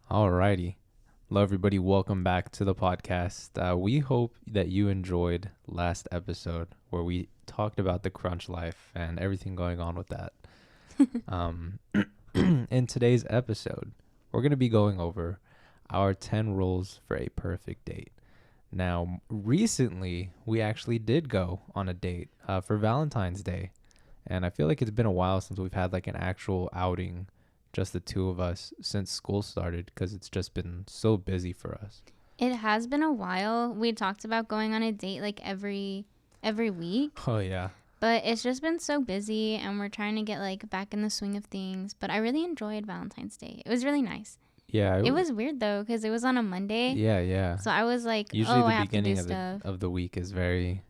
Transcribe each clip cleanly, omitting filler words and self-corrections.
Alrighty. Hello, everybody. Welcome back to the podcast. We hope that you enjoyed last episode where we talked about the crunch life and everything going on with that. In today's episode, we're going to be going over our 10 rules for a perfect date. Now, recently, we actually did go on a date for Valentine's Day. And I feel like it's been a while since we've had like an actual outing, just the two of us, since school started, because it's just been so busy for us. It has been a while. We talked about going on a date like every week, Oh, yeah. but it's just been so busy and we're trying to get like back in the swing of things. But I really enjoyed Valentine's Day. It was really nice. Yeah. It was weird though because it was on a Monday. Yeah. So I was like, Usually I the have to do beginning stuff. of the week is very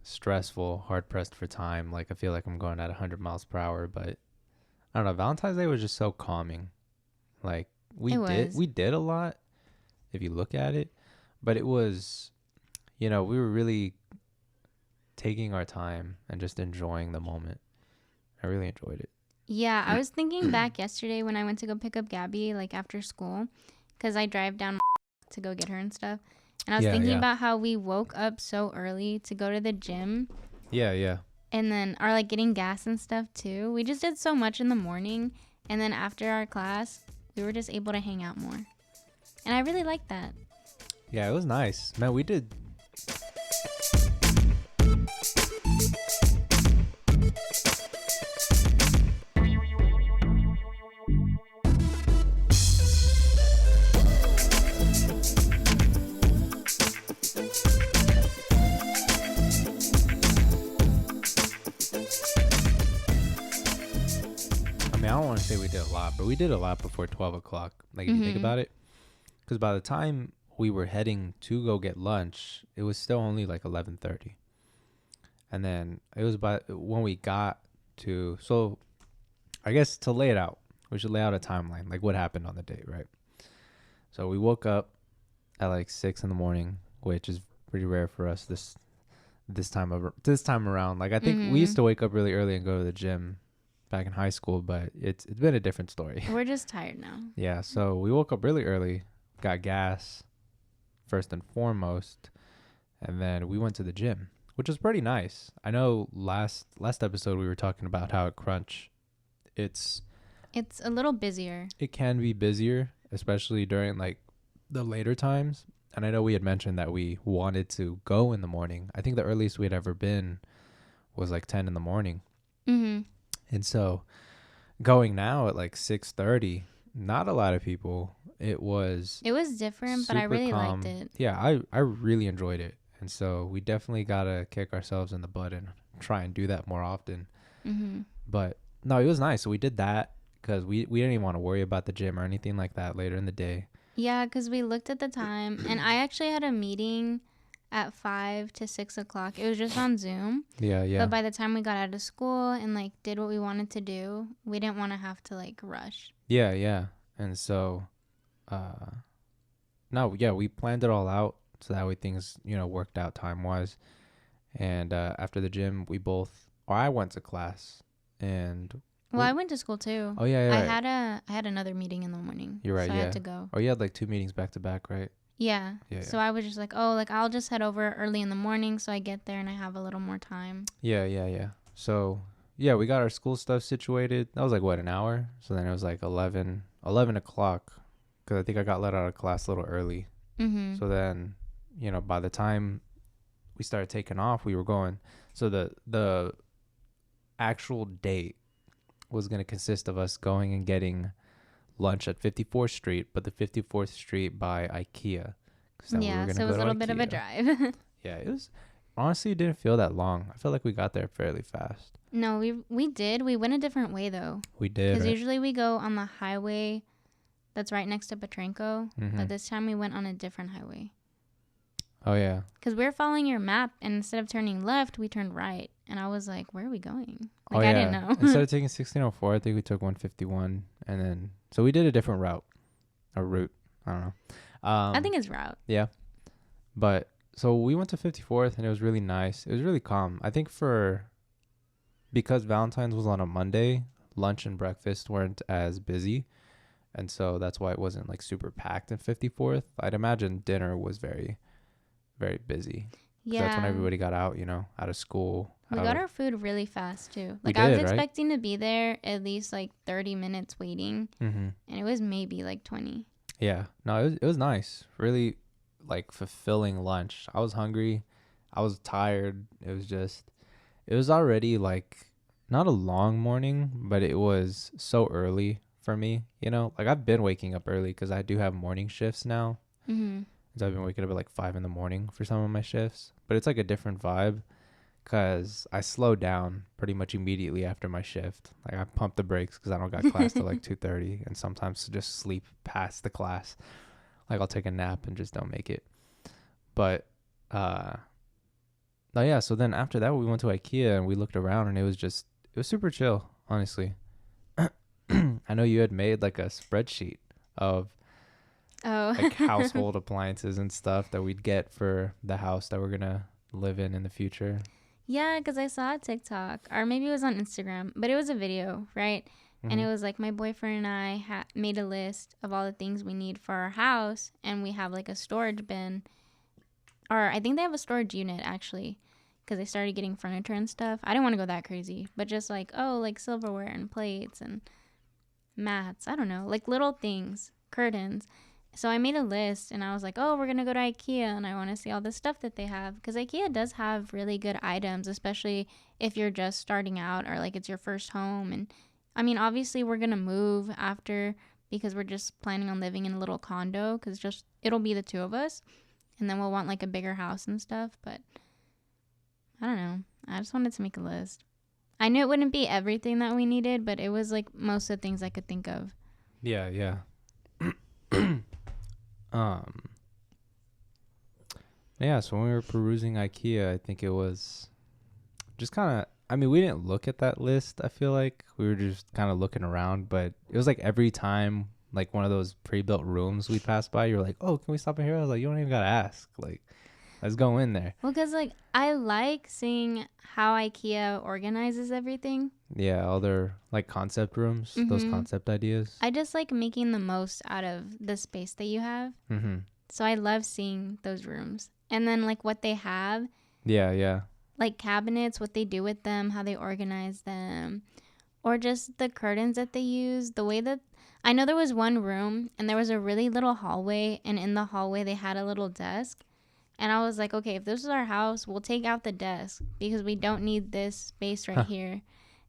stressful, hard pressed for time. Like I feel like I'm going at 100 miles per hour, but I don't know. Valentine's Day was just so calming. Like It was. we did a lot if you look at it, but it was, we were really taking our time and just enjoying the moment. I really enjoyed it. Yeah, I was thinking back yesterday when I went to go pick up Gabby like after school because I drive down to go get her and stuff. And I was thinking about how we woke up so early to go to the gym. Yeah. And then are like getting gas and stuff too. We just did so much in the morning. And then after our class, we were just able to hang out more. And I really liked that. Yeah, it was nice. Man, we did. I don't want to say we did a lot, but we did a lot before 12 o'clock. Like, if you think about it. Because by the time we were heading to go get lunch, it was still only like 11:30. And then it was when we got to... So, I guess to lay it out, we should lay out a timeline. Like, what happened on the date, right? So, we woke up at like 6 in the morning, which is pretty rare for us this time around. Like, I think we used to wake up really early and go to the gym back in high school, but it's been a different story. We're just tired now. Yeah, so we woke up really early, got gas first and foremost, and then we went to the gym, which was pretty nice. I know last episode we were talking about how at Crunch it's a little busier. It can be busier, especially during like the later times. And I know we had mentioned that we wanted to go in the morning. I think the earliest we had ever been was like 10 in the morning. And so going now at like 6:30, not a lot of people. It was different, but I really liked it. Yeah, I really enjoyed it. And so we definitely got to kick ourselves in the butt and try and do that more often. But no, it was nice. So we did that because we didn't even want to worry about the gym or anything like that later in the day. Yeah, because we looked at the time, and I actually had a meeting at 5 to 6 o'clock. It was just on Zoom. Yeah. But by the time we got out of school and like did what we wanted to do, we didn't want to have to like rush. Yeah. And so, we planned it all out so that way things, worked out time wise. And after the gym, I went to class and. Well, I went to school too. Oh yeah. I had another meeting in the morning. You're right. So yeah. I had to go. Oh, you had like 2 meetings back to back, right? Yeah. So I was just like, I'll just head over early in the morning so I get there and I have a little more time. Yeah. So, yeah, we got our school stuff situated. That was like, what, an hour? So then it was like 11 o'clock because I think I got let out of class a little early. So then, by the time we started taking off, we were going. So the actual date was going to consist of us going and getting lunch at 54th Street, but the 54th Street by IKEA. Yeah, so it was a little bit of a drive. Yeah, it was. Honestly, it didn't feel that long. I felt like we got there fairly fast. No, we did. We went a different way though. We did. Because usually we go on the highway that's right next to Petrenko, but this time we went on a different highway. Oh yeah. Because we were following your map, and instead of turning left, we turned right, and I was like, "Where are we going?" Like I didn't know. Instead of taking 1604, I think we took 151, and then so we did a different route. I don't know. I think it's route. Yeah, but so we went to 54th, and it was really nice. It was really calm. I think because Valentine's was on a Monday, lunch and breakfast weren't as busy, and so that's why it wasn't like super packed in 54th. I'd imagine dinner was very, very busy. Yeah. That's when everybody got out, out of school. We got our food really fast too. Like I was expecting to be there at least like 30 minutes waiting, and it was maybe like 20. Yeah, no, it was nice. Really, like fulfilling lunch. I was hungry, I was tired. It was already like not a long morning, but it was so early for me. Like I've been waking up early because I do have morning shifts now. So I've been waking up at like 5 a.m. for some of my shifts, but it's like a different vibe. Because I slowed down pretty much immediately after my shift. Like I pumped the brakes because I don't got class till like 2:30, and sometimes just sleep past the class. Like I'll take a nap and just don't make it. But no, yeah. So then after that, we went to IKEA and we looked around, and it was super chill, honestly. I know you had made like a spreadsheet of like household appliances and stuff that we'd get for the house that we're gonna live in the future. Yeah, because I saw a TikTok, or maybe it was on Instagram, but it was a video, right? And it was like my boyfriend and I made a list of all the things we need for our house, and we have like a storage bin, or I think they have a storage unit actually, because they started getting furniture and stuff. I didn't want to go that crazy, but just like, like silverware and plates and mats, I don't know, like little things, curtains. So I made a list, and I was like, we're going to go to IKEA, and I want to see all the stuff that they have. Because IKEA does have really good items, especially if you're just starting out or like it's your first home. And I mean, obviously we're going to move after, because we're just planning on living in a little condo, because it'll be the two of us. And then we'll want like a bigger house and stuff. But I don't know. I just wanted to make a list. I knew it wouldn't be everything that we needed, but it was like most of the things I could think of. Yeah, yeah. Yeah, so when we were perusing IKEA, I think it was just kind of, I mean, we didn't look at that list. I feel like we were just kind of looking around, but it was like every time like one of those pre-built rooms we passed by, you're like, can we stop in here? I was like, you don't even got to ask. Like, let's go in there. Well, because like I like seeing how IKEA organizes everything. Yeah, all their like concept rooms, those concept ideas. I just like making the most out of the space that you have. So I love seeing those rooms. And then like what they have. Yeah, yeah. Like cabinets, what they do with them, how they organize them. Or just the curtains that they use. The way that, I know there was one room and there was a really little hallway. And in the hallway they had a little desk. And I was like, okay, if this is our house, we'll take out the desk because we don't need this space right here.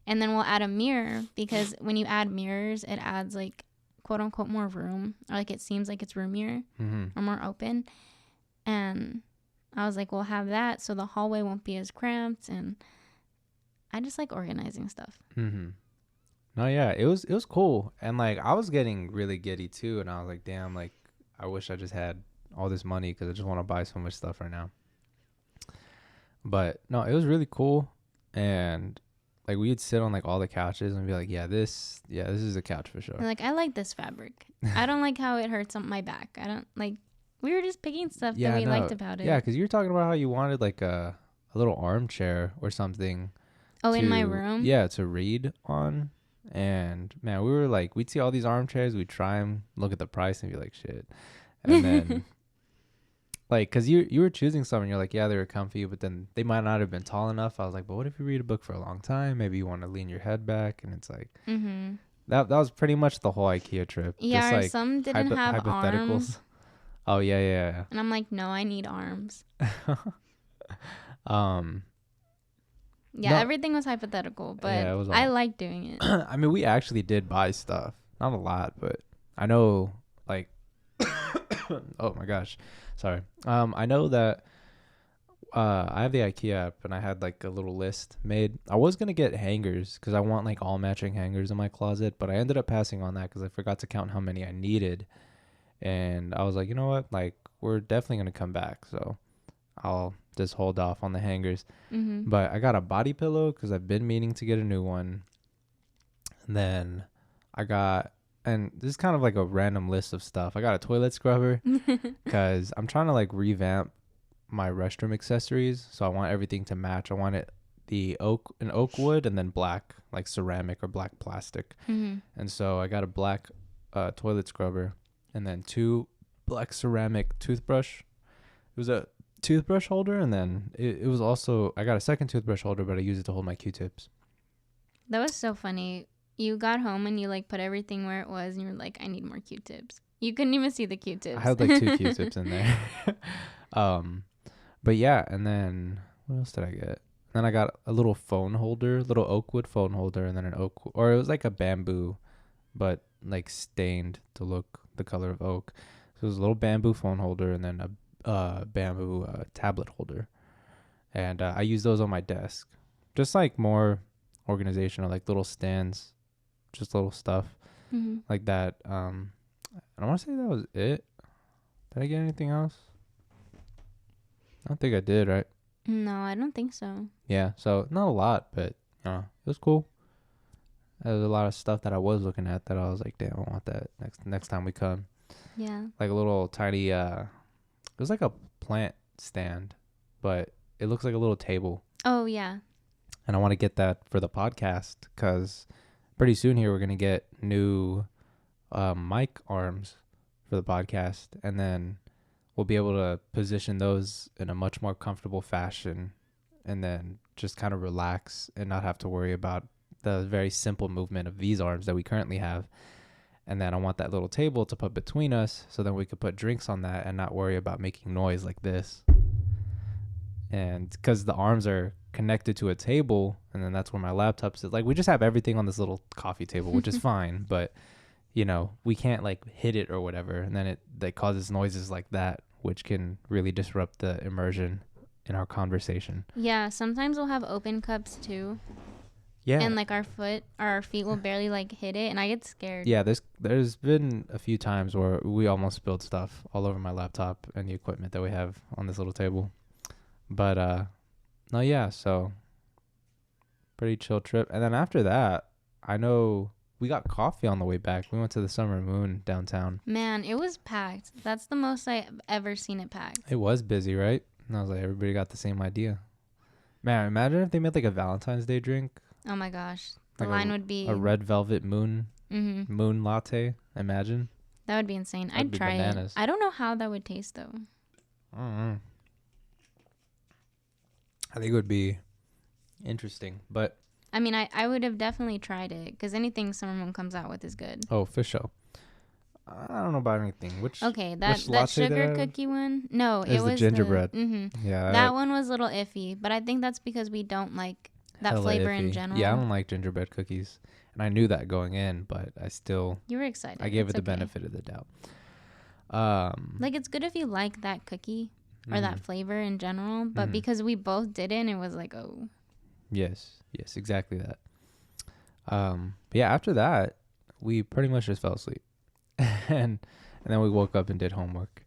And then we'll add a mirror, because when you add mirrors, it adds like quote unquote more room, or like it seems like it's roomier or more open. And I was like, we'll have that so the hallway won't be as cramped. And I just like organizing stuff. No, yeah, it was cool. And like I was getting really giddy too. And I was like, damn, like I wish I just had all this money, because I just want to buy so much stuff right now. But no, it was really cool. And like we'd sit on like all the couches and be like, this is a couch for sure. And like, I like this fabric. I don't like how it hurts on my back. I don't like, we were just picking stuff that we liked about it. Yeah, because you were talking about how you wanted like a little armchair or something. In my room? Yeah, to read on. And man, we were like, we'd see all these armchairs, we'd try them, look at the price and be like, shit. And then like, because you were choosing some and you're like, yeah, they were comfy, but then they might not have been tall enough. I was like, but what if you read a book for a long time? Maybe you want to lean your head back. And it's like, that was pretty much the whole IKEA trip. Yeah, just like some didn't have arms. Oh, yeah. And I'm like, no, I need arms. Yeah, no, everything was hypothetical, but yeah, I like doing it. I mean, we actually did buy stuff. Not a lot, but I know, like, oh my gosh. Sorry. I know that I have the IKEA app, and I had, like, a little list made. I was going to get hangers because I want, like, all matching hangers in my closet, but I ended up passing on that because I forgot to count how many I needed. And I was like, you know what? Like, we're definitely going to come back, so I'll just hold off on the hangers. But I got a body pillow because I've been meaning to get a new one. And then I got, and this is kind of like a random list of stuff. I got a toilet scrubber because I'm trying to like revamp my restroom accessories. So I want everything to match. I want it an oak wood and then black, like ceramic or black plastic. And so I got a black toilet scrubber, and then 2 black ceramic toothbrush. It was a toothbrush holder, and then it was also, I got a second toothbrush holder, but I use it to hold my Q-tips. That was so funny. You got home and you like put everything where it was, and you were like, I need more Q-tips. You couldn't even see the Q-tips. I had like 2 Q-tips in there. But yeah, and then what else did I get? Then I got a little phone holder, little oak wood phone holder, and then an oak, or it was like a bamboo, but like stained to look the color of oak. So it was a little bamboo phone holder, and then a bamboo tablet holder, and I use those on my desk, just like more organizational, like little stands, just little stuff like that. I want to say that was it. Did I get anything else? I don't think I did, right? No, I don't think so. Yeah, so not a lot, but it was cool. There was a lot of stuff that I was looking at that I was like, damn, I want that next time we come. Yeah. Like a little tiny, it was like a plant stand, but it looks like a little table. Oh, yeah. And I want to get that for the podcast because pretty soon here we're going to get new mic arms for the podcast. And then we'll be able to position those in a much more comfortable fashion and then just kind of relax and not have to worry about the very simple movement of these arms that we currently have. And then I want that little table to put between us so then we could put drinks on that and not worry about making noise like this. And because the arms are connected to a table, and then that's where my laptop sits. Like, we just have everything on this little coffee table, which is fine, but we can't like hit it or whatever, and then it like causes noises like that, which can really disrupt the immersion in our conversation. Yeah, sometimes we'll have open cups too. Yeah. And like our feet will barely like hit it, and I get scared. Yeah, there's been a few times where we almost spilled stuff all over my laptop and the equipment that we have on this little table. But no, yeah, so pretty chill trip. And then after that, I know we got coffee on the way back. We went to the Summer Moon downtown. Man, it was packed. That's the most I've ever seen it packed. It was busy, right? And I was like, everybody got the same idea. Man, imagine if they made like a Valentine's Day drink. Oh my gosh. The like line would be a red velvet moon latte. Imagine. That would be insane. I'd try it. I don't know how that would taste though. I don't know. I think it would be interesting, but I mean, I would have definitely tried it because anything Summer Moon comes out with is good. Oh, for sure. I don't know about anything. That sugar cookie one? No, it was the gingerbread. Yeah, that one was a little iffy, but I think that's because we don't like that flavor in general. Yeah, I don't like gingerbread cookies, and I knew that going in, but I still. You were excited. I gave it the benefit of the doubt. Like it's good if you like that cookie or that flavor in general, but because we both didn't, it was like, oh. Yes, exactly that. But yeah, after that, we pretty much just fell asleep. and then we woke up and did homework.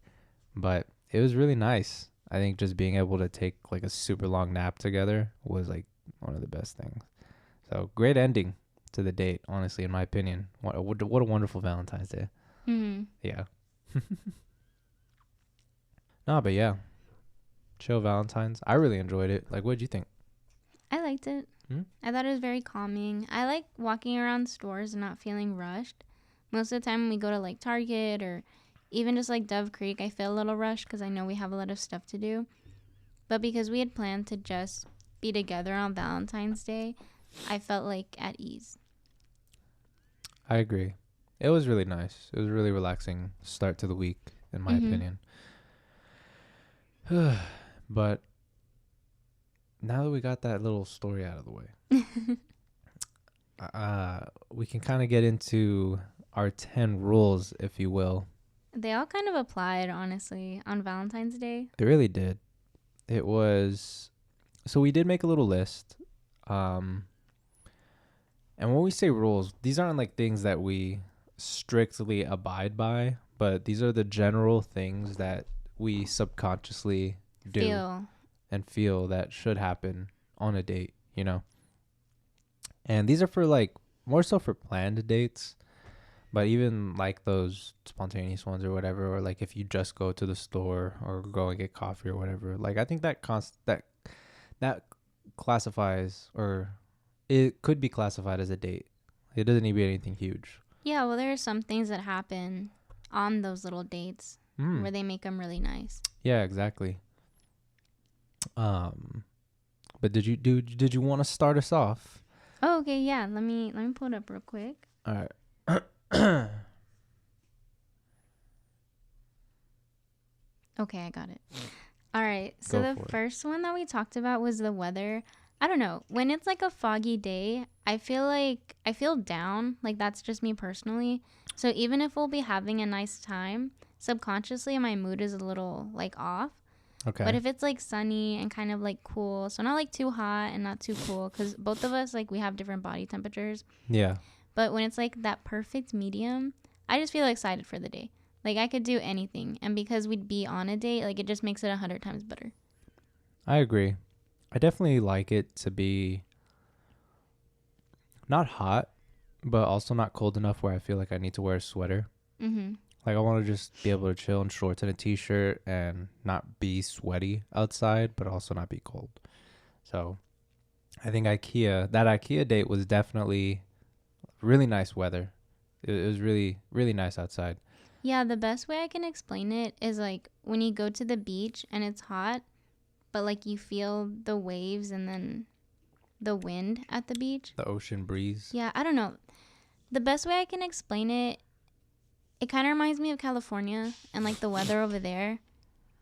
But it was really nice. I think just being able to take like a super long nap together was like one of the best things. So great ending to the date, honestly, in my opinion. What a wonderful Valentine's Day. Yeah. No, but yeah. Chill Valentine's. I really enjoyed it. Like, what did you think? I liked it. I thought it was very calming. I like walking around stores and not feeling rushed. Most of the time when we go to like Target or even just like Dove Creek, I feel a little rushed because I know we have a lot of stuff to do. But because we had planned to just be together on Valentine's Day, I felt like at ease. I agree. It was really nice. It was a really relaxing start to the week, in my opinion. But now that we got that little story out of the way, we can kind of get into our 10 rules, if you will. They all kind of applied, honestly, on Valentine's Day. They really did. It was... So we did make a little list. And when we say rules, these aren't like things that we strictly abide by, but these are the general things that we subconsciously feel that should happen on a date, and these are for like more so for planned dates, but even like those spontaneous ones or whatever, or like if you just go to the store or go and get coffee or whatever, like I think that classifies, or it could be classified as a date. It doesn't need to be anything huge. Yeah, well, there are some things that happen on those little dates where they make them really nice. Yeah, exactly. But did you want to start us off? Oh, okay, yeah. Let me pull it up real quick. All right. Okay, I got it. All right. So Go the for it. first one that we talked about was the weather. I don't know. When it's like a foggy day, I feel down. Like that's just me personally. So even if we'll be having a nice time, subconsciously my mood is a little like off. Okay. But if it's like sunny and kind of like cool, so not like too hot and not too cool, because both of us like we have different body temperatures. Yeah. But when it's like that perfect medium, I just feel excited for the day. Like I could do anything, and because we'd be on a date, like it just makes it 100 times better. I agree. I definitely like it to be not hot, but also not cold enough where I feel like I need to wear a sweater. Mm-hmm. Like I want to just be able to chill in shorts and a t-shirt and not be sweaty outside, but also not be cold. So I think that IKEA date was definitely really nice weather. It was really, really nice outside. Yeah, the best way I can explain it is like when you go to the beach and it's hot, but like you feel the waves and then the wind at the beach. The ocean breeze. Yeah, I don't know. The best way I can explain it, it kind of reminds me of California and like the weather over there.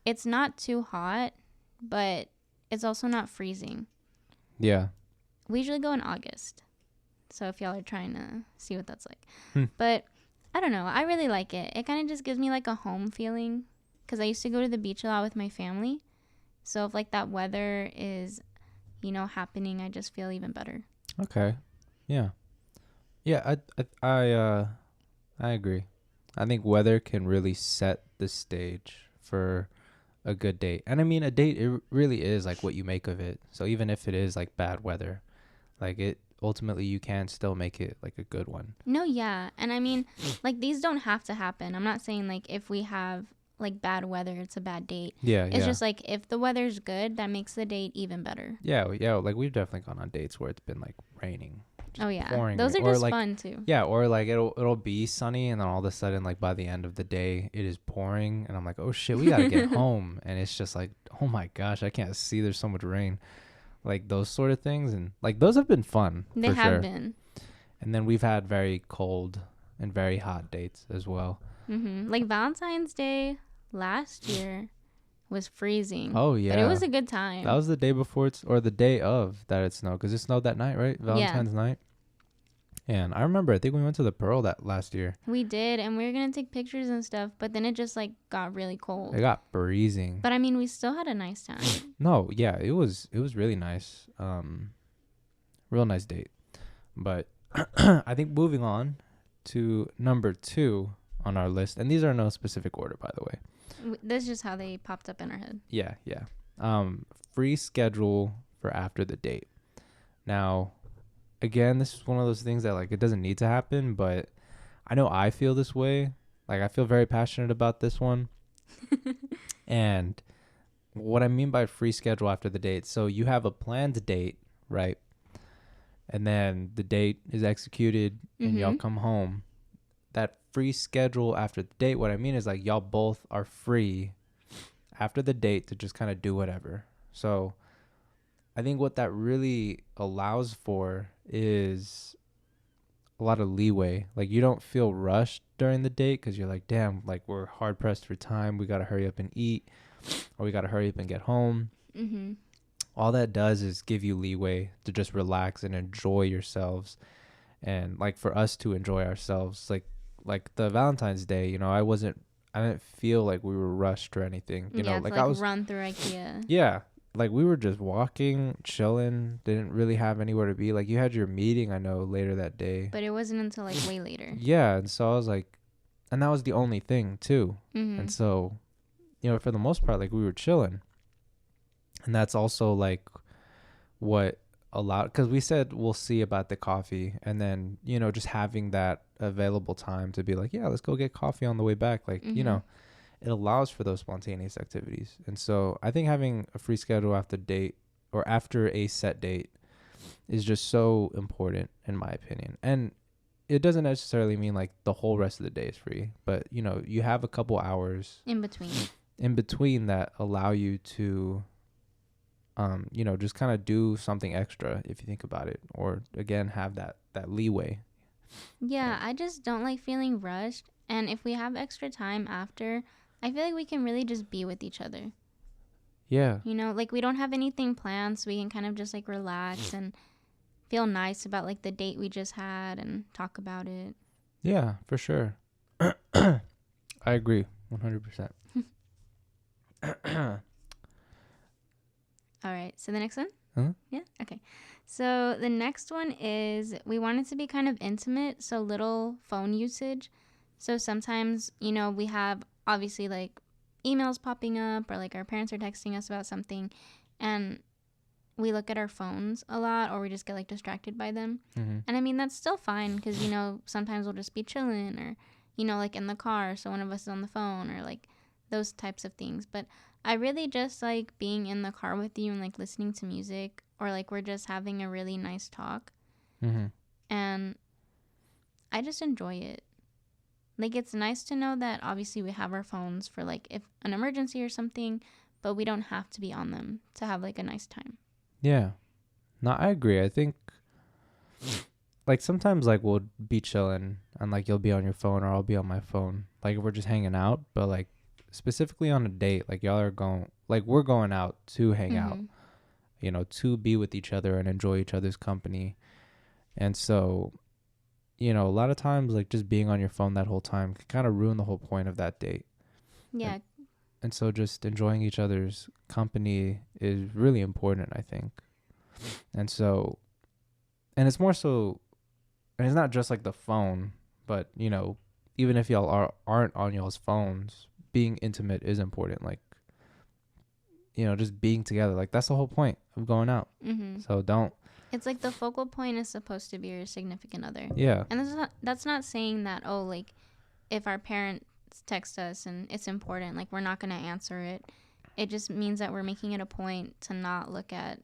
It's not too hot, but it's also not freezing. Yeah. We usually go in August. So if y'all are trying to see what that's like. Hmm. But I don't know. I really like it. It kind of just gives me like a home feeling because I used to go to the beach a lot with my family. So if like that weather is, happening, I just feel even better. Okay. Yeah. Yeah, I agree. I think weather can really set the stage for a good date. And I mean, a date, it really is like what you make of it. So even if it is like bad weather, like it ultimately you can still make it like a good one. No, yeah. And I mean, like these don't have to happen. I'm not saying like if we have like bad weather, it's a bad date. Yeah, It's just like if the weather's good, that makes the date even better. Yeah, like we've definitely gone on dates where it's been like raining. Oh yeah. Pouring Those rain. are just like, fun too. Yeah, or like it'll be sunny and then all of a sudden like by the end of the day it is pouring and I'm like, "Oh shit, we got to get home." And it's just like, "Oh my gosh, I can't see, there's so much rain." Like those sort of things, and like those have been fun. They have been. And then we've had very cold and very hot dates as well. Mm-hmm. Like Valentine's Day last year was freezing. Oh yeah, but it was a good time. That was the day before or the day of that it snowed, because it snowed that night, right? Valentine's night. And I remember, I think we went to the Pearl that last year. We did, and we were gonna take pictures and stuff, but then it just like got really cold. It got freezing. But I mean, we still had a nice time. No, yeah, it was really nice. Real nice date. But I think moving on to number 2 on our list, and these are no specific order, by the way. This is just how they popped up in our head. Yeah. Free schedule for after the date. Now, again, this is one of those things that like it doesn't need to happen, but I know I feel this way. Like I feel very passionate about this one. And what I mean by free schedule after the date, so you have a planned date, right? And then the date is executed and y'all come home. That free schedule after the date, what I mean is like y'all both are free after the date to just kind of do whatever. So I think what that really allows for is a lot of leeway. Like you don't feel rushed during the date because you're like, damn, like we're hard pressed for time. We got to hurry up and eat, or we got to hurry up and get home. Mm-hmm. All that does is give you leeway to just relax and enjoy yourselves. And like for us to enjoy ourselves, like the Valentine's Day, I didn't feel like we were rushed or anything. Like I was run through IKEA. Yeah. Like we were just walking, chilling, didn't really have anywhere to be. Like you had your meeting, I know, later that day. But it wasn't until like way later. Yeah. And so I was like, and that was the only thing too. Mm-hmm. And so, for the most part, like we were chilling. And that's also like what allowed, because we said we'll see about the coffee, and then just having that available time to be like, yeah, let's go get coffee on the way back, like it allows for those spontaneous activities. And so I think having a free schedule after date or after a set date is just so important in my opinion. And it doesn't necessarily mean like the whole rest of the day is free, but you know, you have a couple hours in between that allow you to you know, just kind of do something extra if you think about it, or again have that leeway. Yeah, I just don't like feeling rushed, and if we have extra time after, I feel like we can really just be with each other. Yeah. You know, like we don't have anything planned, so we can kind of just like relax and feel nice about like the date we just had and talk about it. Yeah, for sure. I agree 100%. All right, so the next one? Huh? Yeah, okay. So the next one is we want it to be kind of intimate, so little phone usage. So sometimes, you know, we have obviously like emails popping up or like our parents are texting us about something and we look at our phones a lot or we just get like distracted by them. Mm-hmm. And I mean, that's still fine because, you know, sometimes we'll just be chilling or, you know, like in the car, so one of us is on the phone or like those types of things. But I really just like being in the car with you and like listening to music or like we're just having a really nice talk. Mm-hmm. And I just enjoy it. Like, it's nice to know that obviously we have our phones for like if an emergency or something, but we don't have to be on them to have like a nice time. Yeah. No, I agree. I think like sometimes like we'll be chilling and like you'll be on your phone or I'll be on my phone. Like we're just hanging out, but like specifically on a date, like y'all are going like we're going out to hang out, you know, to be with each other and enjoy each other's company. And so, you know, a lot of times like just being on your phone that whole time can kind of ruin the whole point of that date. Yeah. And so just enjoying each other's company is really important, I think. And so, and it's more so, and it's not just like the phone, but you know, even if y'all aren't on y'all's phones, being intimate is important. Like, you know, just being together. Like that's the whole point of going out. Mm-hmm. So don't. It's like the focal point is supposed to be your significant other. Yeah. And that's not saying that, oh, like if our parents text us and it's important, like we're not going to answer it. It just means that we're making it a point to not look at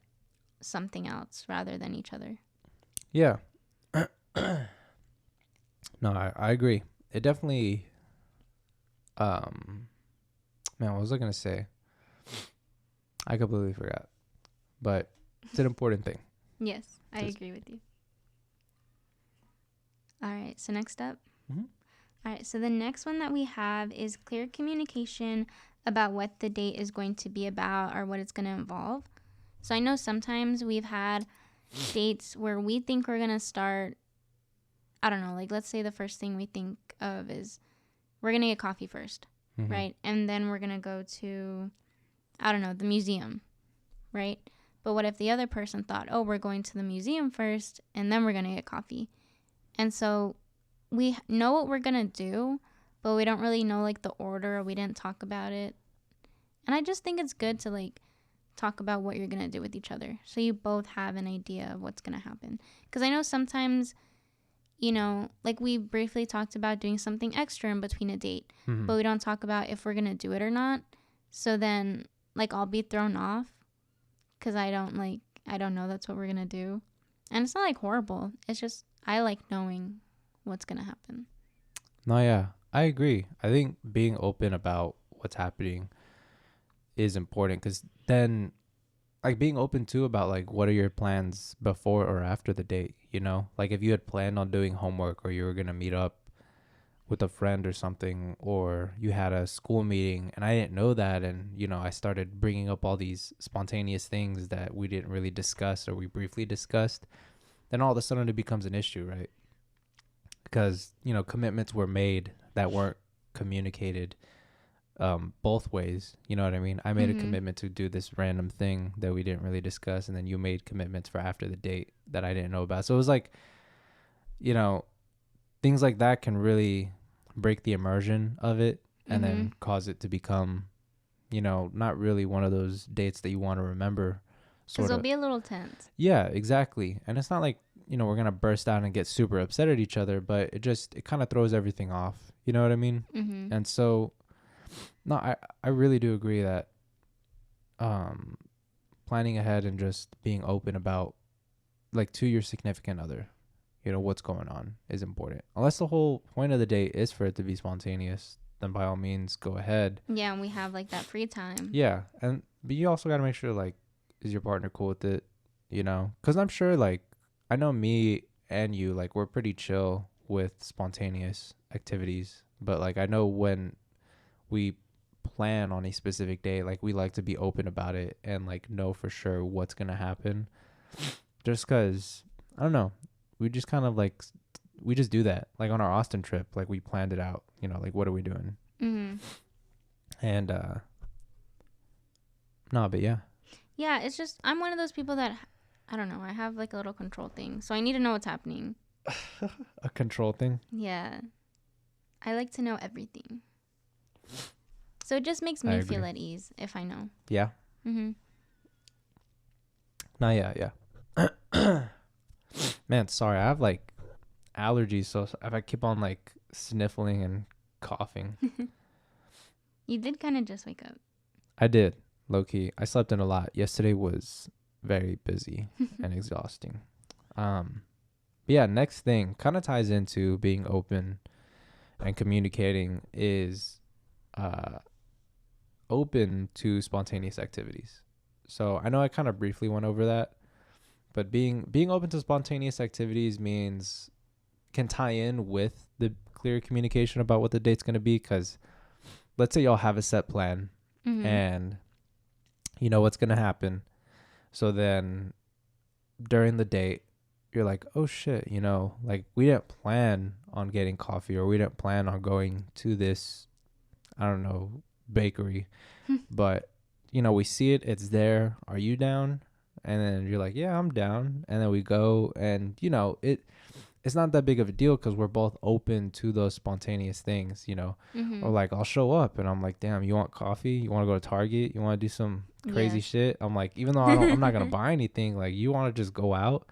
something else rather than each other. Yeah. No, I agree. It definitely, man, what was I going to say? I completely forgot. But it's an important thing. Yes, I agree with you. All right, so next up. Mm-hmm. All right, so the next one that we have is clear communication about what the date is going to be about or what it's going to involve. So I know sometimes we've had dates where we think we're going to start, I don't know, like let's say the first thing we think of is we're going to get coffee first, right? And then we're going to go to, I don't know, the museum, right? But what if the other person thought, oh, we're going to the museum first and then we're going to get coffee? And so we know what we're going to do, but we don't really know like the order or we didn't talk about it. And I just think it's good to like talk about what you're going to do with each other so you both have an idea of what's going to happen. Because I know sometimes, you know, like we briefly talked about doing something extra in between a date, but we don't talk about if we're going to do it or not. So then like I'll be thrown off because I don't know that's what we're going to do. And it's not like horrible. It's just I like knowing what's going to happen. No, yeah, I agree. I think being open about what's happening is important because then like being open too about like what are your plans before or after the date, you know, like if you had planned on doing homework or you were going to meet up with a friend or something, or you had a school meeting and I didn't know that, and you know I started bringing up all these spontaneous things that we didn't really discuss or we briefly discussed, then all of a sudden it becomes an issue, right? Because you know commitments were made that weren't communicated both ways, you know what I mean? I made a commitment to do this random thing that we didn't really discuss, and then you made commitments for after the date that I didn't know about. So it was like, you know, things like that can really break the immersion of it and then cause it to become, you know, not really one of those dates that you want to remember. Because it'll be a little tense. Yeah, exactly. And it's not like, you know, we're going to burst out and get super upset at each other, but it kind of throws everything off. You know what I mean? And so, no, I really do agree that planning ahead and just being open about, like, to your significant other, what's going on is important. Unless the whole point of the date is for it to be spontaneous, then by all means go ahead. Yeah, and we have like that free time. Yeah, but you also got to make sure, like, is your partner cool with it? Because I'm sure, like, I know me and you, like, we're pretty chill with spontaneous activities, but like I know when we plan on a specific day, like we like to be open about it and like know for sure what's gonna happen. Just because I don't know, we just kind of like we just do that. Like on our Austin trip, like we planned it out. Like what are we doing? And no, but yeah. Yeah, it's just I'm one of those people that I don't know. I have like a little control thing, so I need to know what's happening. A control thing? Yeah, I like to know everything. So it just makes me feel at ease if I know. Yeah. No, yeah. Man, sorry. I have like allergies, so if I keep on like sniffling and coughing. You did kind of just wake up. I did, low key. I slept in a lot. Yesterday was very busy and exhausting. But yeah, next thing kind of ties into being open and communicating is open to spontaneous activities. So I know I kind of briefly went over that, but being open to spontaneous activities can tie in with the clear communication about what the date's going to be. Because let's say y'all have a set plan and you know what's going to happen. So then during the date, you're like, oh shit, like we didn't plan on getting coffee, or we didn't plan on going to this, I don't know, bakery, but we see it's there. Are you down? And then you're like, yeah, I'm down. And then we go, and it's not that big of a deal because we're both open to those spontaneous things, or like I'll show up and I'm like, damn, you want coffee? You want to go to Target? You want to do some crazy shit? I'm like, even though I'm not going to buy anything, like you want to just go out,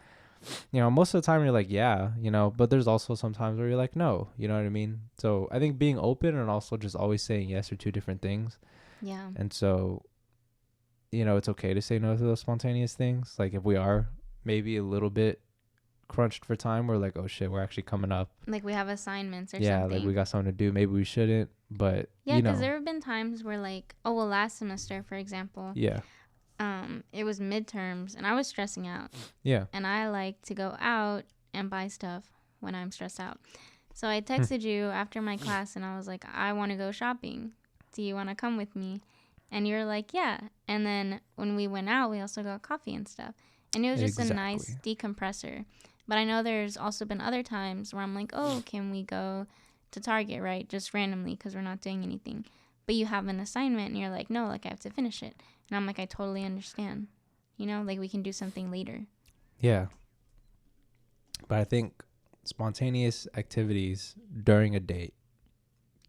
most of the time you're like, yeah, but there's also some times where you're like, no, you know what I mean? So I think being open and also just always saying yes are two different things. Yeah. And so, it's okay to say no to those spontaneous things. Like if we are maybe a little bit crunched for time, we're like, oh shit, we're actually coming up, like we have assignments or something. Yeah, like we got something to do, maybe we shouldn't, but yeah, because there have been times where like, oh well, last semester for example, it was midterms and I was stressing out, and I like to go out and buy stuff when I'm stressed out. So I texted you after my class and I was like, I want to go shopping, do you want to come with me? And you're like, yeah. And then when we went out, we also got coffee and stuff. And it was just a nice decompressor. But I know there's also been other times where I'm like, oh, can we go to Target, right? Just randomly because we're not doing anything. But you have an assignment and you're like, no, like I have to finish it. And I'm like, I totally understand. Like we can do something later. Yeah. But I think spontaneous activities during a date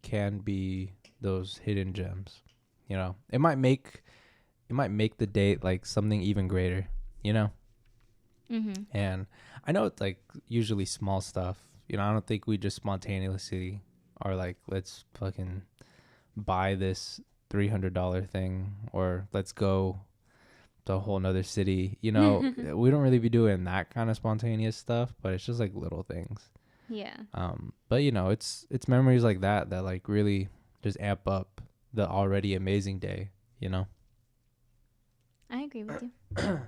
can be those hidden gems. It might make the date like something even greater, And I know it's like usually small stuff. I don't think we just spontaneously are like, let's fucking buy this $300 thing, or let's go to a whole nother city. We don't really be doing that kind of spontaneous stuff, but it's just like little things. Yeah. But it's memories like that like really just amp up the already amazing day, I agree with you.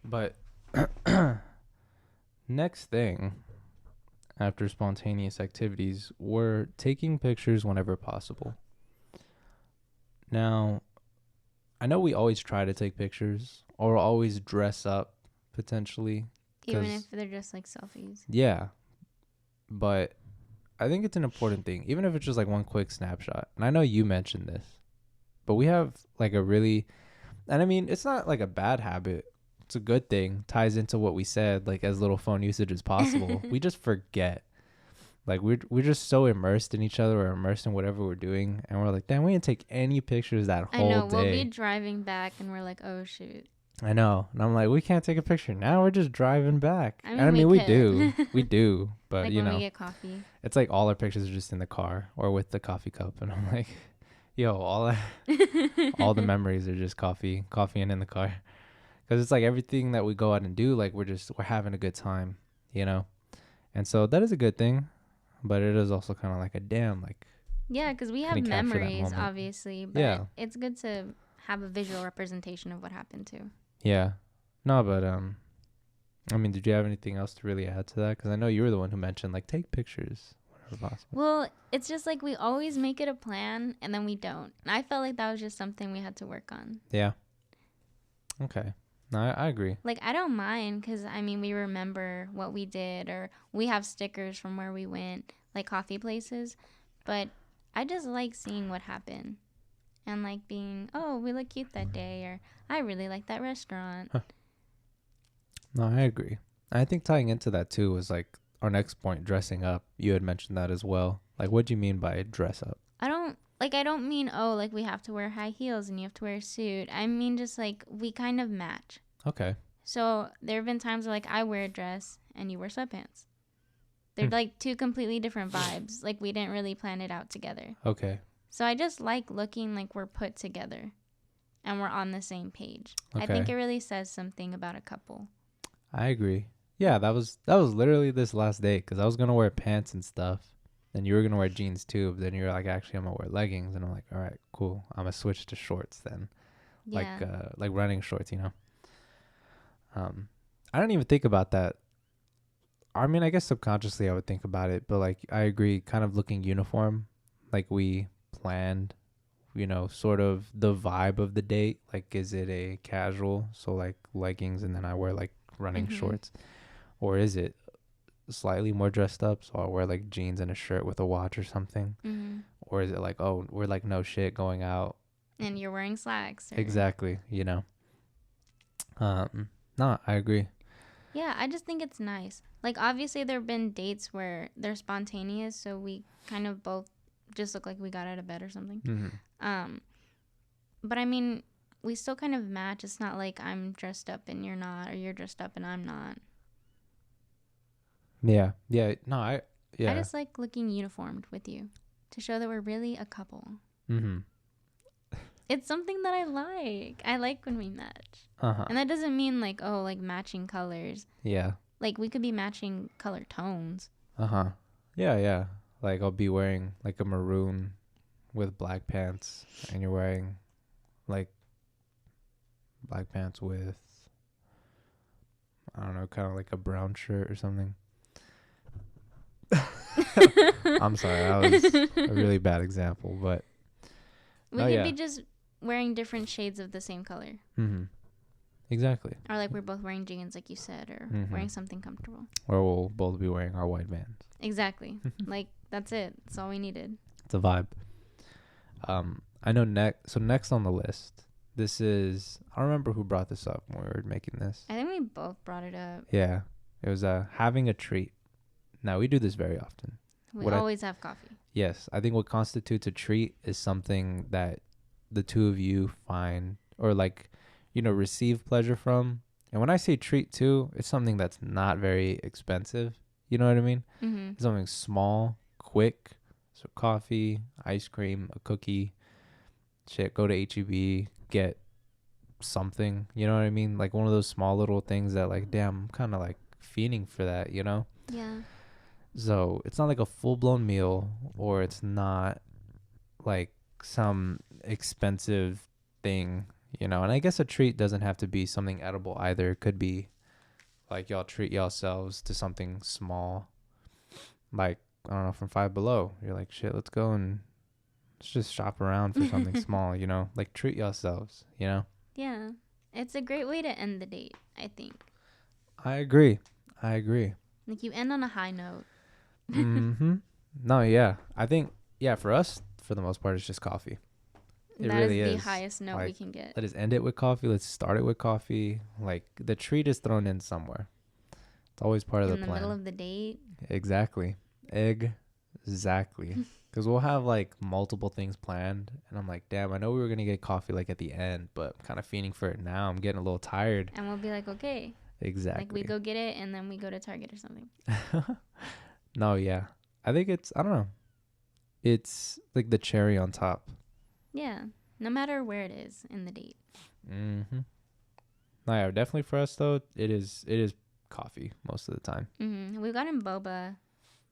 But next thing after spontaneous activities, we're taking pictures whenever possible. Now, I know we always try to take pictures or always dress up potentially. Even if they're just like selfies. Yeah. But I think it's an important thing, even if it's just like one quick snapshot. And I know you mentioned this, but we have like and I mean, it's not like a bad habit. It's a good thing. Ties into what we said, like as little phone usage as possible. We just forget. Like we're just so immersed in each other or immersed in whatever we're doing. And we're like, damn, we didn't take any pictures that whole day. I know. We'll be driving back and we're like, oh shoot. I know. And I'm like, we can't take a picture now. We're just driving back. I mean, we do. We do. But, like when we get coffee. It's like all our pictures are just in the car or with the coffee cup. And I'm like, yo, all the memories are just coffee and in the car. Because it's like everything that we go out and do, like we're having a good time, you know? And so that is a good thing, but it is also kind of like a damn, like, Yeah, because we have couldn't capture that memories, moment. obviously, but Yeah. it's good to have a visual representation of what happened too. Yeah. No, but, I mean, did you have anything else to really add to that? Because I know you were the one who mentioned, like, take pictures whenever possible. Well, it's just like we always make it a plan and then we don't. And I felt like that was just something we had to work on. Yeah. Okay. No, I agree. Like, I don't mind because, I mean, we remember what we did or we have stickers from where we went, like coffee places. But I just like seeing what happened and like being, oh, we look cute that day, or I really like that restaurant. No, I agree. I think tying into that too was like our next point, dressing up. You had mentioned that as well. Like, what do you mean by dress up? I don't mean, oh, like we have to wear high heels and you have to wear a suit. I mean, just like we kind of match. Okay. So there have been times where like I wear a dress and you wear sweatpants. They're like two completely different vibes. Like we didn't really plan it out together. Okay. So I just like looking like we're put together and we're on the same page. Okay. I think it really says something about a couple. I agree. Yeah, that was literally this last date because I was gonna wear pants and stuff, and you were gonna wear jeans too. But then you were like, actually, I'm gonna wear leggings, and I'm like, all right, cool. I'm gonna switch to shorts then, Yeah. like running shorts, you know. I didn't even think about that. I mean, I guess subconsciously I would think about it, but like I agree, kind of looking uniform, like we planned, you know, sort of the vibe of the date. Like, is it a casual, so like leggings, and then I wear like running shorts, or is it slightly more dressed up, so I'll wear like jeans and a shirt with a watch or something, or is it like, oh, we're like no shit going out, and you're wearing slacks. exactly, you know. No, I agree. Yeah, I just think it's nice. Like, obviously, there have been dates where they're spontaneous, so we kind of both just look like we got out of bed or something. But I mean, we still kind of match. It's not like I'm dressed up and you're not, or you're dressed up and I'm not. Yeah. No, I just like looking uniformed with you to show that we're really a couple. It's something that I like. I like when we match. And that doesn't mean like, oh, like matching colors. Yeah. Like we could be matching color tones. Yeah. Like I'll be wearing like a maroon with black pants, and you're wearing like black pants with, I don't know, kind of like a brown shirt or something. I'm sorry, that was a really bad example, but we could be just wearing different shades of the same color. Exactly. Or like we're both wearing jeans, like you said, or wearing something comfortable. Or we'll both be wearing our white Vans. Exactly. Like that's it. That's all we needed. It's a vibe. I know next on the list, this is, I don't remember who brought this up when we were making this. I think we both brought it up. Yeah. It was having a treat. Now, we do this very often. We always have coffee. Yes. I think what constitutes a treat is something that the two of you find or like, you know, receive pleasure from. And when I say treat too, it's something that's not very expensive. You know what I mean? It's something small, quick. So coffee, ice cream, a cookie. Shit, go to H-E-B, get something. You know what I mean? Like one of those small little things that like, damn, I'm kind of like fiending for that, you know? Yeah. So it's not like a full-blown meal, or it's not like some expensive thing, you know. And I guess a treat doesn't have to be something edible either. It could be like y'all treat yourselves to something small, like, I don't know, from Five Below. You're like, shit, let's go and let's just shop around for something small, you know, like treat yourselves, you know. Yeah, it's a great way to end the date, I think. I agree. Like you end on a high note. No, yeah, I think, yeah, for us, for the most part, it's just coffee. It that really is the highest note like, we can get. Let us end it with coffee. Let's start it with coffee. Like the treat is thrown in somewhere. It's always part of the plan. In the middle of the date. Exactly. Because we'll have like multiple things planned, and I'm like, damn, I know we were gonna get coffee like at the end, but I'm kind of fiending for it now. I'm getting a little tired. And we'll be like, okay. Exactly. Like we go get it, and then we go to Target or something. No, yeah. I think it's, I don't know. It's like the cherry on top. Yeah. No matter where it is in the date. No, yeah, definitely for us though, it is coffee most of the time. We've gotten boba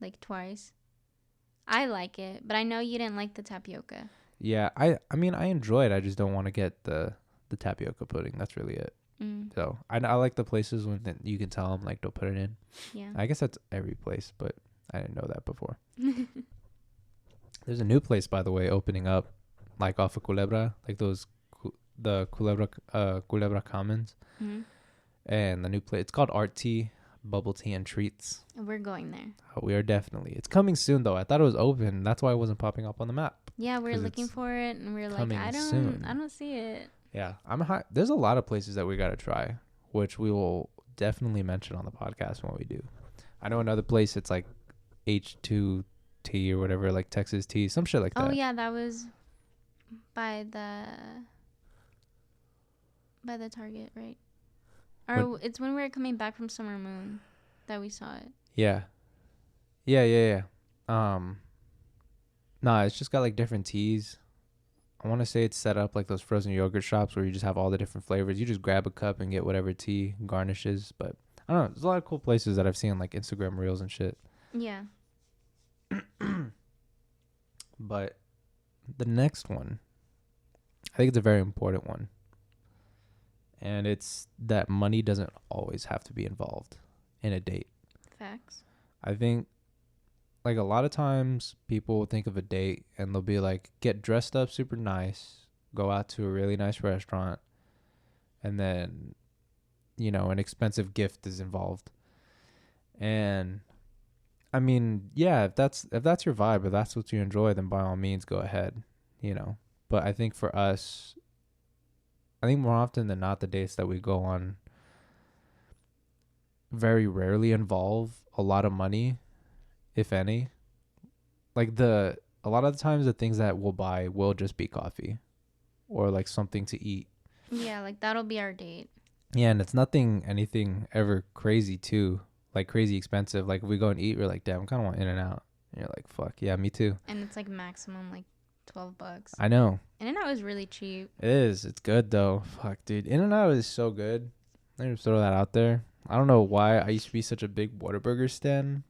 like twice. I like it, but I know you didn't like the tapioca. Yeah, I mean, I enjoy it. I just don't want to get the tapioca pudding. That's really it. So I like the places when you can tell them like they'll put it in. Yeah. I guess that's every place, but I didn't know that before. There's a new place, by the way, opening up, like off of Culebra, like the Culebra Commons, and the new place. It's called Art Tea, Bubble Tea and Treats. We're going there. We are definitely. It's coming soon though. I thought it was open. That's why it wasn't popping up on the map. Yeah, we're looking for it, and we're like, I don't see it. Yeah, there's a lot of places that we gotta try, which we will definitely mention on the podcast when we do. I know another place. It's like H2 Tea or whatever, like Texas Tea, some shit like that. Oh yeah, that was by the Target, right? Or it's when we were coming back from Summer Moon that we saw it. Yeah. Nah, it's just got like different teas. I want to say it's set up like those frozen yogurt shops where you just have all the different flavors. You just grab a cup and get whatever tea garnishes. But I don't know. There's a lot of cool places that I've seen like Instagram reels and shit. Yeah. But the next one, I think it's a very important one. And it's that money doesn't always have to be involved in a date. Facts. I think like a lot of times people will think of a date and they'll be like, get dressed up super nice, go out to a really nice restaurant, and then, an expensive gift is involved. And I mean, yeah, if that's your vibe, if that's what you enjoy, then by all means go ahead, But I think for us, more often than not, the dates that we go on very rarely involve a lot of money, if any. Like a lot of the times the things that we'll buy will just be coffee or like something to eat. Yeah, like that'll be our date. Yeah, and it's anything ever crazy too. Like crazy expensive. Like if we go and eat, we're like, damn, I kind of want In-N-Out. And you're like, fuck, yeah, me too. And it's like maximum like $12. I know. In-N-Out is really cheap. It is. It's good though. Fuck, dude. In-N-Out is so good. Let me just throw that out there. I don't know why I used to be such a big Whataburger stan.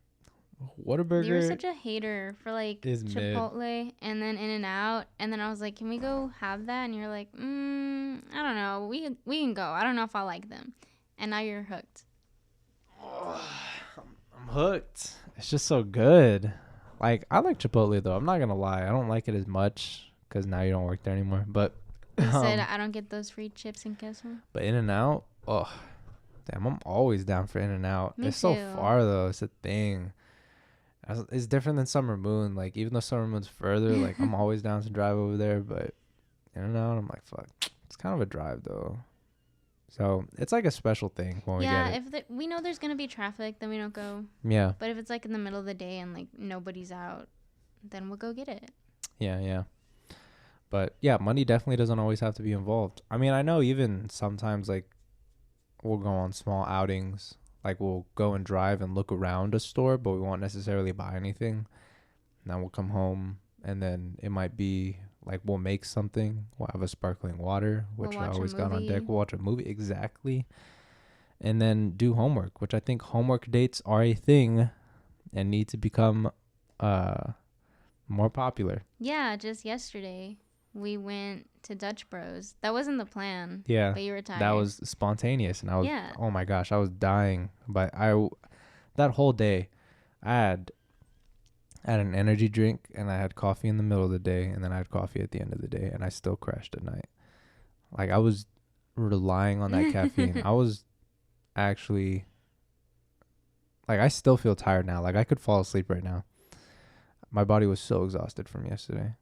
Whataburger. You were such a hater for like Chipotle mid. And then In-N-Out, and then I was like, can we go have that? And you're like, I don't know. We can go. I don't know if I like them. And now you're hooked. I'm hooked. It's just so good. Like, I like Chipotle though. I'm not gonna lie. I don't like it as much because now you don't work there anymore. But you said I don't get those free chips and queso. But In-N-Out, damn, I'm always down for In-N-Out. It's too. so far though. It's a thing. It's different than Summer Moon. Like, even though Summer Moon's further, like I'm always down to drive over there. But In-N-Out, I'm like, fuck. It's kind of a drive though. So it's like a special thing when we get it. If we know there's gonna be traffic, then we don't go. Yeah. But if it's like in the middle of the day and like nobody's out, then we'll go get it. Yeah. But yeah, money definitely doesn't always have to be involved. I mean, I know even sometimes like we'll go on small outings. Like we'll go and drive and look around a store, but we won't necessarily buy anything. And then we'll come home and then it might be like we'll make something. We'll have a sparkling water, which I always got on deck. We'll watch a movie. Exactly. And then do homework, which I think homework dates are a thing and need to become more popular. Yeah, just yesterday we went to Dutch Bros. That wasn't the plan. Yeah. But you were tired. That was spontaneous. And I was, oh my gosh, I was dying. But that whole day, I had an energy drink and I had coffee in the middle of the day and then I had coffee at the end of the day and I still crashed at night. Like I was relying on that caffeine. I was actually like, I still feel tired now. Like I could fall asleep right now. My body was so exhausted from yesterday.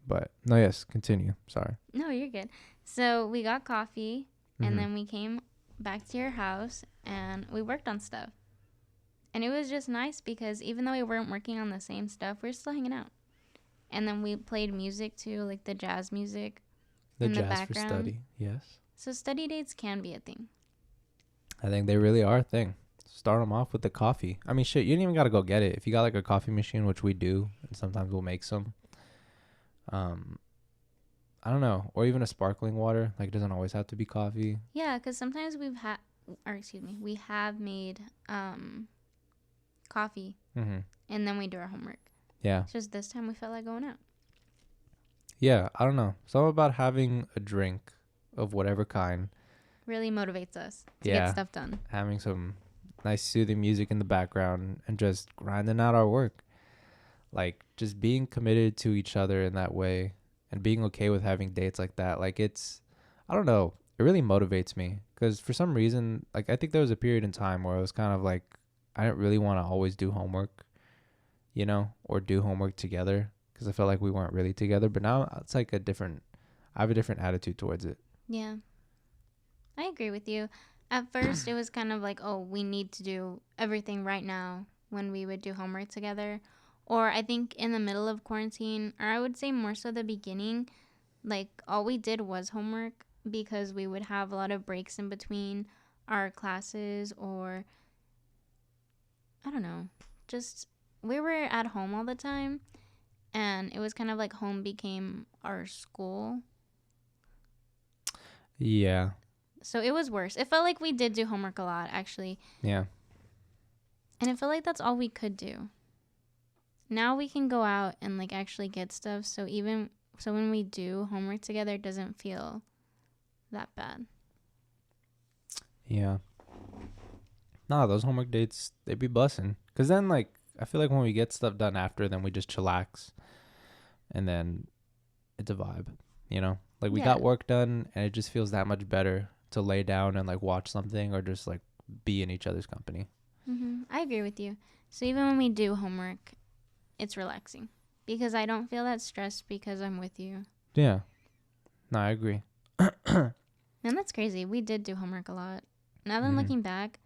But no, yes, continue. Sorry. No, you're good. So we got coffee and then we came back to your house and we worked on stuff. And it was just nice because even though we weren't working on the same stuff, we were still hanging out. And then we played music too, like the jazz music in the background. The jazz for study, yes. So study dates can be a thing. I think they really are a thing. Start them off with the coffee. I mean, shit, you don't even got to go get it. If you got like a coffee machine, which we do, and sometimes we'll make some. I don't know. Or even a sparkling water. Like, it doesn't always have to be coffee. Yeah, because sometimes or excuse me, we have made coffee, Mm-hmm. and then we do our homework. Yeah. It's just this time we felt like going out. Yeah, I don't know. Something about having a drink of whatever kind. Really motivates us to get Yeah. stuff done. Having some nice soothing music in the background and just grinding out our work. Like just being committed to each other in that way and being okay with having dates like that. Like I don't know. It really motivates me because for some reason, like I think there was a period in time where I was kind of like, I didn't really want to always do homework, or do homework together because I felt like we weren't really together. But now it's like I have a different attitude towards it. Yeah, I agree with you. At first, it was kind of like, oh, we need to do everything right now when we would do homework together. Or I think in the middle of quarantine, or I would say more so the beginning, like all we did was homework because we would have a lot of breaks in between our classes, or I don't know, just we were at home all the time, and it was kind of like home became our school. Yeah. So it was worse. It felt like we did do homework a lot, actually. Yeah. And it felt like that's all we could do. Now we can go out and like actually get stuff. So when we do homework together, it doesn't feel that bad. Yeah. Nah, those homework dates, they be bussin'. Because then, like, I feel like when we get stuff done after, then we just chillax. And then it's a vibe, Like, we Yeah. got work done, and it just feels that much better to lay down and, like, watch something or just, like, be in each other's company. I agree with you. So even when we do homework, it's relaxing. Because I don't feel that stressed because I'm with you. Yeah. No, I agree. And that's crazy. We did do homework a lot. Now that I'm looking back,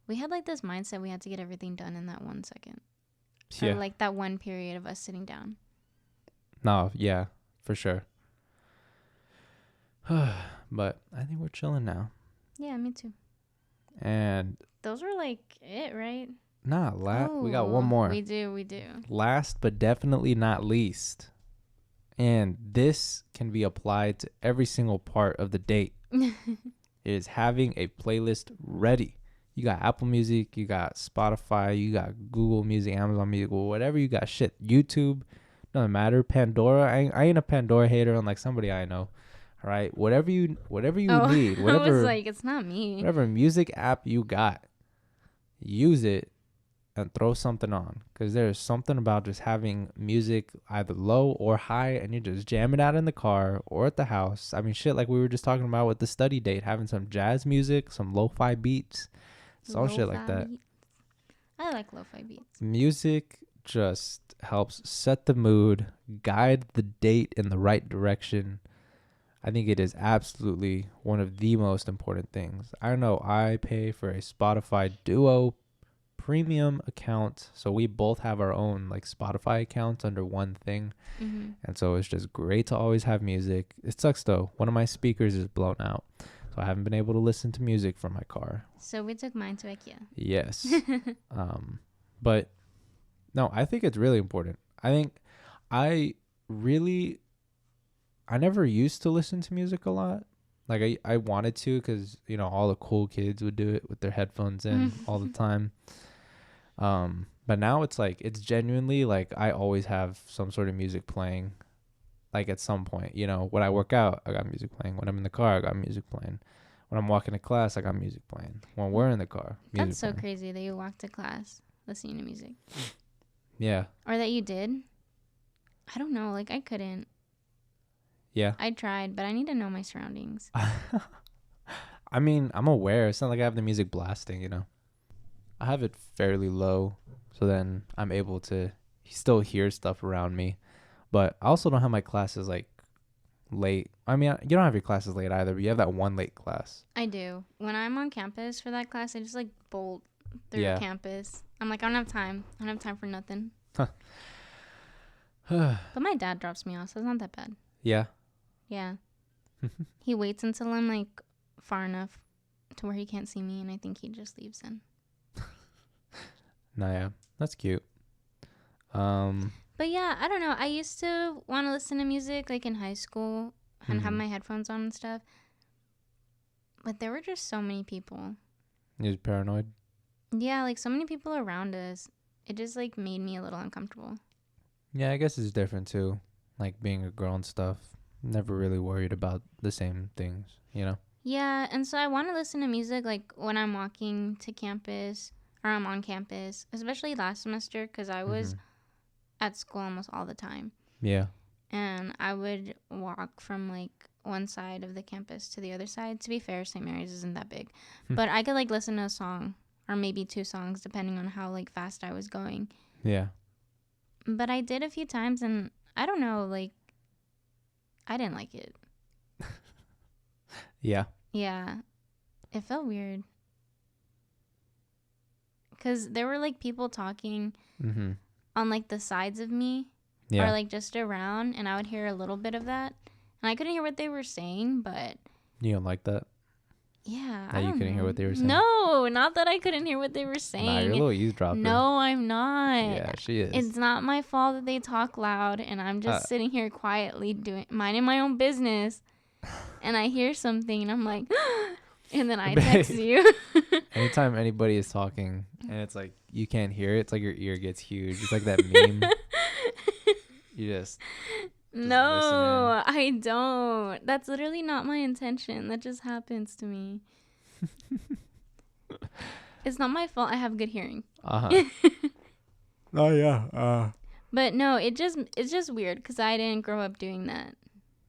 we had like this mindset we had to get everything done in that 1 second. Yeah. Or like that one period of us sitting down. No, yeah, for sure. But I think we're chilling now. Yeah, me too. And Those were like it, right? we got one more. We do. Last but definitely not least. And this can be applied to every single part of the date. It is having a playlist ready. You got Apple Music, you got Spotify, you got Google Music, Amazon Music, whatever you got. Shit, YouTube, doesn't matter. Pandora, I ain't a Pandora hater unlike somebody I know. All right, whatever you need, whatever. I was like, it's not me. Whatever music app you got, use it and throw something on, because there's something about just having music either low or high and you just jam it out in the car or at the house. I mean, shit, like we were just talking about with the study date, having some jazz music, some lo-fi beats, some shit like that. Beats. I like lo-fi beats. Music just helps set the mood, guide the date in the right direction. I think it is absolutely one of the most important things. I know I pay for a Spotify Duo premium account, so we both have our own like Spotify accounts under one thing. And so it's just great to always have music. It sucks though, one of my speakers is blown out, so I haven't been able to listen to music from my car. So we took mine to IKEA. Yes. But no, I think it's really important. I think I never used to listen to music a lot. Like I wanted to, because all the cool kids would do it with their headphones in all the time. But now it's like, it's genuinely like I always have some sort of music playing. Like at some point, when I work out, I got music playing. When I'm in the car, I got music playing. When I'm walking to class, I got music playing. When we're in the car, music That's so playing. crazy that you walk to class listening to music. Yeah. Or that you did. I don't know. Like I couldn't. Yeah. I tried, but I need to know my surroundings. I mean, I'm aware. It's not like I have the music blasting, I have it fairly low, so then I'm able to still hear stuff around me. But I also don't have my classes like late. I mean, you don't have your classes late either, but you have that one late class. I do. When I'm on campus for that class, I just like bolt through campus. I'm like, I don't have time. I don't have time for nothing. But my dad drops me off, so it's not that bad. Yeah. Yeah. He waits until I'm like far enough to where he can't see me, and I think he just leaves then. No, yeah. That's cute. But yeah, I don't know. I used to want to listen to music like in high school and have my headphones on and stuff. But there were just so many people. You're just paranoid. Yeah, like so many people around us. It just like made me a little uncomfortable. Yeah, I guess it's different too. Like being a girl and stuff. Never really worried about the same things, you know? Yeah, and so I want to listen to music like when I'm walking to campus or I'm on campus, especially last semester because I was Mm-hmm. at school almost all the time. Yeah. And I would walk from like one side of the campus to the other side. To be fair, St. Mary's isn't that big, but I could like listen to a song or maybe 2 songs depending on how like fast I was going. Yeah. But I did a few times and I don't know, like I didn't like it. Yeah. Yeah, it felt weird because there were like people talking Mm-hmm. on like the sides of me or Yeah. like just around, and I would hear a little bit of that, and I couldn't hear what they were saying, but You don't like that? yeah, That I you don't couldn't hear know. what they were saying? No, not that I couldn't hear what they were Nah, you're a saying. little eavesdropper. No, I'm not. Yeah, she is. It's not my fault that they talk loud, and I'm just sitting here quietly minding my own business, and I hear something, and I'm like, and then I text you. Anytime anybody is talking and it's like you can't hear it, it's like your ear gets huge. It's like that meme. You just No, I don't. That's literally not my intention. That just happens to me. It's not my fault. I have good hearing. Uh-huh. Oh yeah. But no, it's just weird because I didn't grow up doing that.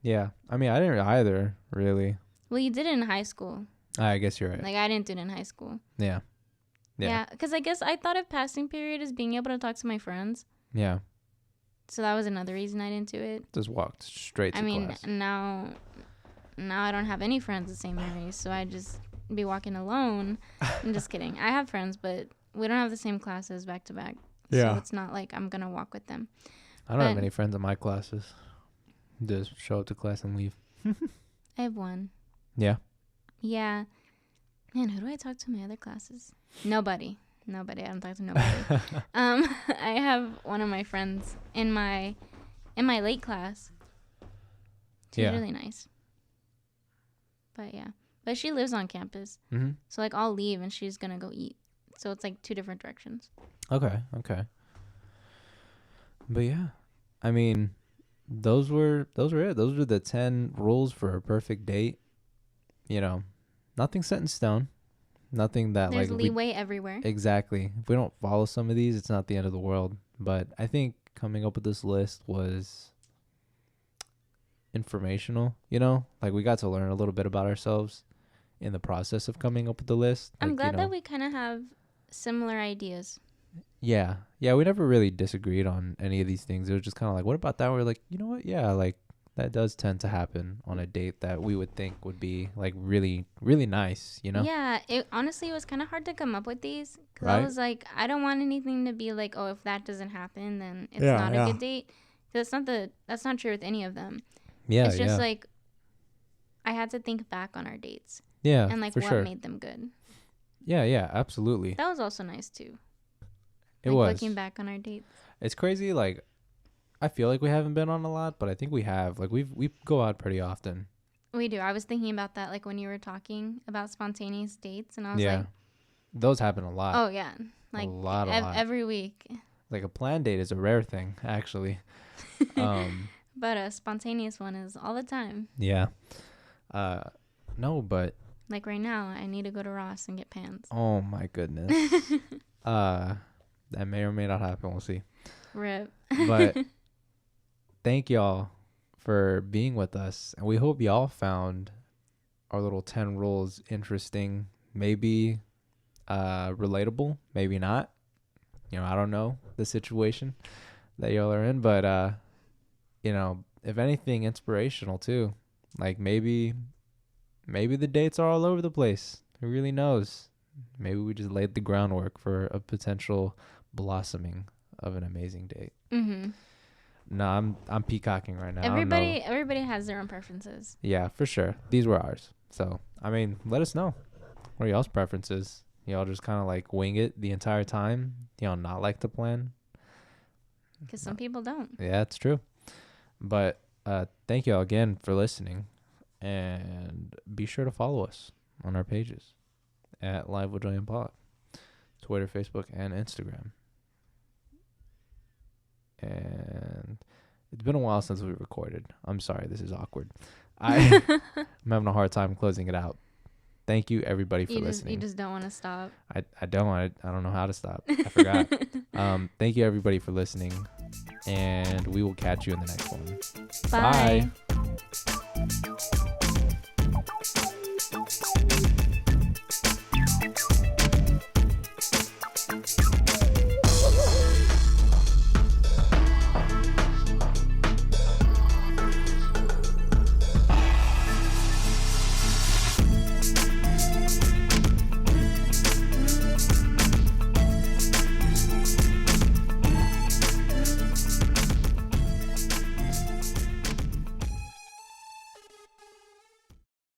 Yeah. I mean, I didn't either, really. Well, you did it in high school. I guess you're right. Like I didn't do it in high school. Yeah. Yeah, because I guess I thought of passing period as being able to talk to my friends. Yeah. So that was another reason I didn't do it. Just walked straight to class. Now I don't have any friends at St. Mary's, so I just be walking alone. I'm just kidding. I have friends, but we don't have the same classes back to back. Yeah. So it's not like I'm going to walk with them. I don't have any friends in my classes. Just show up to class and leave. I have one. Yeah. Yeah. Man, who do I talk to in my other classes? Nobody. I don't talk to nobody. I have one of my friends in my late class. She's really nice. But yeah. But she lives on campus. Mm-hmm. So like I'll leave and she's gonna go eat. So it's like 2 different directions. Okay. But yeah. I mean, those were it. Those were the 10 rules for a perfect date. You know, nothing set in stone. Nothing that there's leeway everywhere. Exactly. If we don't follow some of these, it's not the end of the world. But I think coming up with this list was informational, you know? Like we got to learn a little bit about ourselves in the process of coming up with the list. I'm like, glad that we kind of have similar ideas. Yeah. Yeah, we never really disagreed on any of these things. It was just kind of like, what about that? We're like, you know what? Yeah, like that does tend to happen on a date that we would think would be like really, really nice, you know? Yeah, it honestly was kind of hard to come up with these because Right? I was like, I don't want anything to be like, oh, if that doesn't happen, then it's not a good date. That's not true with any of them. Yeah, it's just like I had to think back on our dates. Yeah, and like for what sure. made them good. Yeah, absolutely. That was also nice too. It was looking back on our dates. It's crazy. Like, I feel like we haven't been on a lot, but I think we have. Like, we go out pretty often. We do. I was thinking about that, like when you were talking about spontaneous dates, and I was like, those happen a lot. oh yeah, like a lot. every week. Like a planned date is a rare thing, actually. But a spontaneous one is all the time. Yeah. No, but like right now, I need to go to Ross and get pants. Oh my goodness. That may or may not happen. We'll see. Rip. But thank y'all for being with us, and we hope y'all found our little 10 rules interesting, maybe relatable, maybe not. You know, I don't know the situation that y'all are in, but you know, if anything, inspirational too. Like maybe the dates are all over the place. Who really knows? Maybe we just laid the groundwork for a potential blossoming of an amazing date. Mm-hmm. No, I'm peacocking right now. Everybody has their own preferences. Yeah, for sure. These were ours. So, I mean, let us know. What are y'all's preferences? Y'all just kind of like wing it the entire time? Y'all not like to plan? Because some people don't. Yeah, it's true. But thank y'all again for listening. And be sure to follow us on our pages. at livewithjm pod. Twitter, Facebook, and Instagram. And it's been a while since we recorded. I'm sorry, this is awkward. I'm having a hard time closing it out. Thank you, everybody, for listening. You just don't want to stop. I don't know how to stop. I forgot. Thank you, everybody, for listening. And we will catch you in the next one. Bye. Bye.